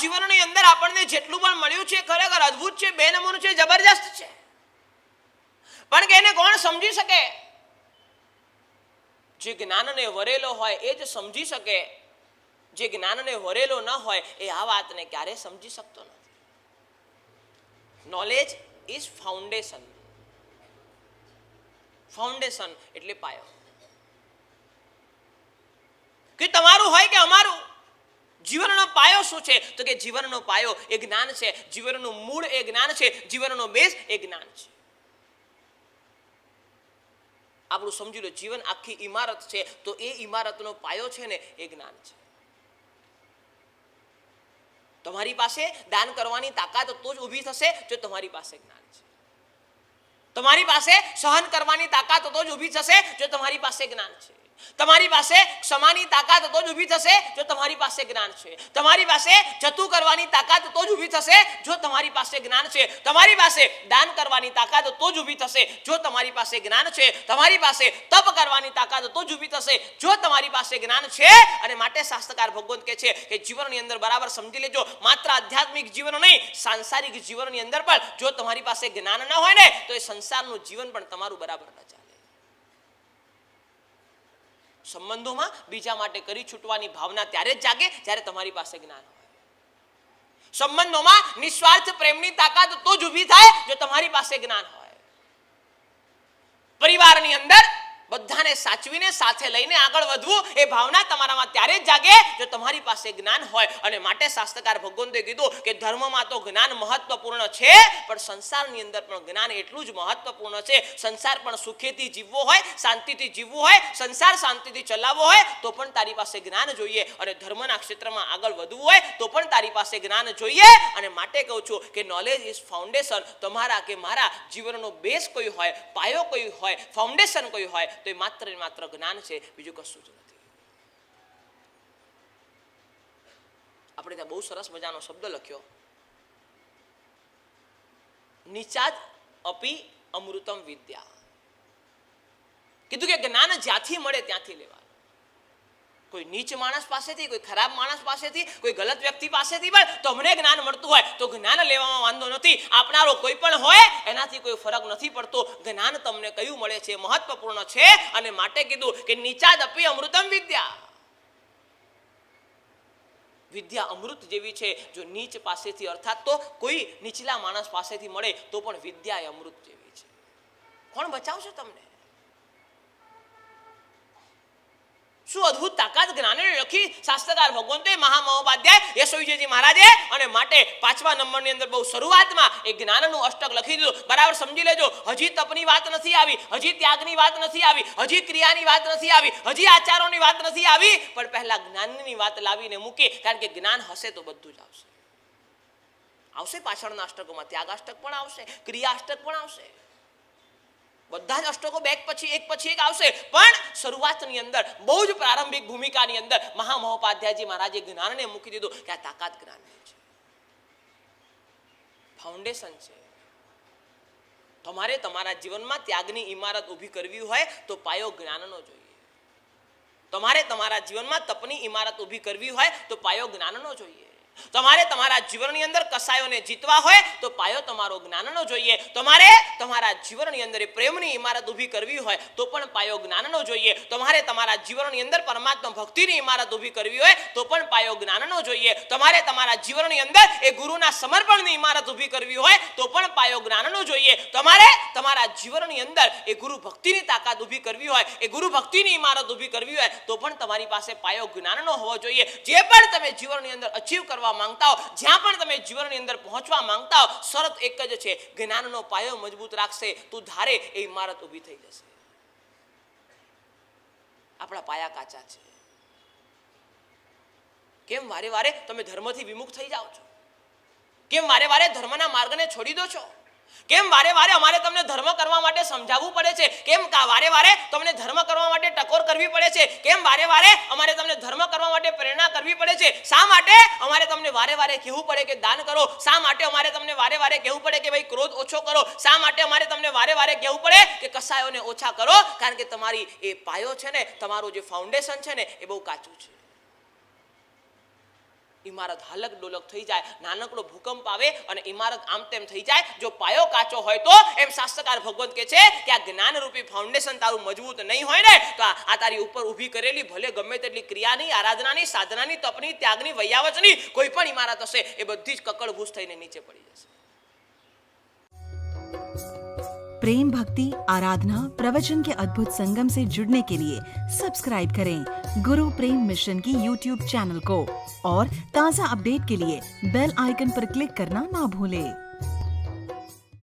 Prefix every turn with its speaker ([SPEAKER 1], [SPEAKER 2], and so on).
[SPEAKER 1] જીવનની અંદર આપણને જેટલું પણ મળ્યું છે ખરેખર અદ્ભુત છે, બેનમૂન છે, જબરજસ્ત છે, પણ કે એને કોણ સમજી શકે? જે જ્ઞાનને વરેલો હોય એ જ સમજી શકે. જે જ્ઞાનને વરેલો ન હોય એ આ વાતને ક્યારે સમજી શકતો નથી. Knowledge is foundation. ફાઉન્ડેશન એટલે પાયો. કે તમારું હોય કે અમારું, જીવનનો પાયો શું છે? તો કે જીવનનો પાયો એ જ્ઞાન છે, જીવનનું મૂળ એ જ્ઞાન છે, જીવનનો બેઝ એ જ્ઞાન છે. આપણું સમજી લો, જીવન આખી ઇમારત છે તો એ ઇમારતનો પાયો છે ને એ જ્ઞાન છે. તમારી પાસે દાન કરવાની તાકાત તો જ ઊભી થશે જો તમારી પાસે જ્ઞાન છે. તમારી પાસે સહન કરવાની તાકાત તો જ ઊભી થશે જો તમારી પાસે જ્ઞાન છે. તમારી પાસે ક્ષમાની તાકાત તો જ ઊભી થશે જો તમારી પાસે જ્ઞાન છે. તમારી પાસે જતું કરવાની તાકાત તો જ ઊભી થશે જો તમારી પાસે જ્ઞાન છે. તમારી પાસે દાન કરવાની તાકાત તો જ ઊભી થશે જો તમારી પાસે જ્ઞાન છે. તમારી પાસે તપ કરવાની તાકાત તો જ ઊભી થશે જો તમારી પાસે જ્ઞાન છે. અને માટે શાસ્ત્રકાર ભગવંત કહે છે કે જીવનની અંદર બરાબર સમજી લેજો, માત્ર આધ્યાત્મિક જીવન નહીં, સાંસારિક જીવનની અંદર પણ જો તમારી પાસે જ્ઞાન ન હોય ને તો એ સંસારનું જીવન પણ તમારું બરાબર ન ચાલે. સંબંધોમાં બીજા માટે કરી છૂટવાની ભાવના ત્યારે જ જાગે જ્યારે તમારી પાસે જ્ઞાન હોય. સંબંધોમાં નિસ્વાર્થ પ્રેમની તાકાત તો જ ઊભી થાય જો તમારી પાસે જ્ઞાન હોય. પરિવારની અંદર બધાને સાચવીને સાથે લઈને આગળ વધવું એ ભાવના તમારામાં ત્યારે જ જાગે જો તમારી પાસે જ્ઞાન હોય. અને માટે શાસ્ત્રકાર ભગવંતે કીધું કે ધર્મમાં તો જ્ઞાન મહત્વપૂર્ણ છે, પણ સંસારની અંદર પણ જ્ઞાન એટલું જ મહત્વપૂર્ણ છે. સંસાર પણ સુખેથી જીવવો હોય, શાંતિથી જીવવું હોય, સંસાર શાંતિથી ચલાવવો હોય તો પણ તારી પાસે જ્ઞાન જોઈએ. અને ધર્મના ક્ષેત્રમાં આગળ વધવું હોય તો પણ તારી પાસે જ્ઞાન જોઈએ. અને માટે કહું છું કે નોલેજ ઇઝ ફાઉન્ડેશન. તમારા કે મારા જીવનનો બેઝ કોઈ હોય, પાયો કોઈ હોય, ફાઉન્ડેશન કોઈ હોય તો એ માત્ર ને માત્ર જ્ઞાન છે, બીજું કશું જ નથી. આપણે ત્યાં બહુ સરસ મજાનો શબ્દ લખ્યો, નીચાદ અપી અમૃતમ વિદ્યા. કીધું કે જ્ઞાન જ્યાંથી મળે ત્યાંથી લેવાનું. કોઈ નીચ માણસ પાસેથી, કોઈ ખરાબ માણસ પાસેથી, કોઈ ગલત વ્યક્તિ પાસેથી પણ તમને જ્ઞાન મળતું હોય તો જ્ઞાન લેવામાં વાંધો નથી. આપનારો કોઈ પણ હોય એનાથી કોઈ ફરક નથી પડતો. જ્ઞાન તમને કયું મળે છે મહત્વપૂર્ણ છે. અને માટે કીધું કે નીચાદ અપી અમૃતમ વિદ્યા. વિદ્યા અમૃત જેવી છે. જો નીચ પાસેથી અર્થાત તો કોઈ નીચલા માણસ પાસેથી મળે તો પણ વિદ્યા એ અમૃત જેવી છે. કોણ બચાવશે તમને? શું અદ્ભુત તાકાત જ્ઞાને લખી શાસ્ત્રકાર ભગવંતે મહામહોપાધ્યાય યશોવિજયજી મહારાજે. અને માટે 5મા નંબરની અંદર બહુ શરૂઆતમાં એ જ્ઞાનનું અષ્ટક લખી દીધું. બરાબર સમજી લેજો, હજી તપની વાત નથી આવી, હજી ત્યાગની વાત નથી આવી, હજી ક્રિયાની વાત નથી આવી, હજી આચારોની વાત નથી આવી, પણ પહેલા જ્ઞાનની વાત લાવીને મૂકી. કારણ કે જ્ઞાન હશે તો બધું જ આવશે. આવશે પાછળના અષ્ટકોમાં, ત્યાગ અષ્ટક પણ આવશે, ક્રિયા અષ્ટક પણ આવશે. બધા જ અષ્ટકો એક પછી એક આવશે. પણ શરૂઆતની અંદર બહુ જ પ્રારંભિક ભૂમિકાની અંદર મહામહોપાધ્યાયજી મહારાજે જ્ઞાનને મૂકી દીધું કે આ તાકાત જ્ઞાનની છે, ફાઉન્ડેશન છે. તમારે તમારા જીવનમાં ત્યાગની ઇમારત ઊભી કરવી હોય તો પાયો જ્ઞાનનો જોઈએ. તમારે તમારા જીવનમાં તપની ઇમારત ઊભી કરવી હોય તો પાયો જ્ઞાનનો જોઈએ. તમારે તમારા જીવનની અંદર કસાયોને જીતવા હોય તો પાયો તમારો જ્ઞાનનો જોઈએ. તમારે તમારા જીવનની અંદર પ્રેમની ઇમારત ઊભી કરવી હોય તો પણ પાયો જ્ઞાનનો જોઈએ. તમારે તમારા જીવનની અંદર પરમાત્મા ભક્તિની ઇમારત ઊભી કરવી હોય તો પણ પાયો જ્ઞાનનો જોઈએ. તમારે તમારા જીવનની અંદર એ ગુરુના સમર્પણની ઇમારત ઊભી કરવી હોય તો પણ પાયો જ્ઞાનનો જોઈએ. તમારે તમારા જીવનની અંદર એ ગુરુ ભક્તિની તાકાત ઊભી કરવી હોય, એ ગુરુ ભક્તિની ઇમારત ઊભી કરવી હોય તો પણ તમારી પાસે પાયો જ્ઞાનનો હોવો જોઈએ. જે પણ તમે જીવનની અંદર અચીવ કરવા માંગતા હો, જ્યાં પણ તમે જીવનની અંદર પહોંચવા માંગતા હો, શરત એક જ છે, જ્ઞાનનો પાયો મજબૂત રાખશે તું ધારે એ ઇમારત ઊભી થઈ જશે. આપણા પાયા કાચા છે. કેમ વારે વારે તમે ધર્મથી વિમુખ થઈ જાઓ છો? કેમ વારે વારે ધર્મના માર્ગને છોડી દો છો? કેમ વારે વારે અમારે તમને ધર્મ કરવા માટે સમજાવવું પડે છે? કેમ વારે વારે તમને ધર્મ કરવા માટે ટકોર કરવી પડે છે? કેમ વારે વારે અમારે તમને ધર્મ કરવા માટે પ્રેરણા કરવી પડે છે? શા માટે અમારે તમને વારે વારે કહેવું પડે કે દાન કરો? શા માટે અમારે તમને વારે વારે કહેવું પડે કે ભાઈ ક્રોધ ઓછો કરો? શા માટે અમારે તમને વારે વારે કહેવું પડે કે કસાયોને ઓછા કરો? કારણ કે તમારી એ પાયો છે ને, તમારું જે ફાઉન્ડેશન છે ને એ બહુ કાચું છે. ઇમારત હાલક ડોલક થઈ જાય, નાનકડો ભૂકંપ આવે અને ઇમારત આમ તેમ થઈ જાય. જો પાયો કાચો હોય તો એમ શાસ્ત્રકાર ભગવંત કે છે કે આ જ્ઞાનરૂપી ફાઉન્ડેશન તારું મજબૂત નહીં હોય ને તો આ તારી ઉપર ઊભી કરેલી ભલે ગમે તેટલી ક્રિયાની, આરાધનાની, સાધનાની, તપની, ત્યાગની, વૈયાવચની કોઈ પણ ઇમારત હશે એ બધી જ કકડભૂસ થઈને નીચે પડી જશે.
[SPEAKER 2] प्रेम भक्ति आराधना प्रवचन के अद्भुत संगम से जुड़ने के लिए सब्सक्राइब करें गुरु प्रेम मिशन की YouTube चैनल को और ताज़ा अपडेट के लिए बेल आइकन पर क्लिक करना ना भूलें.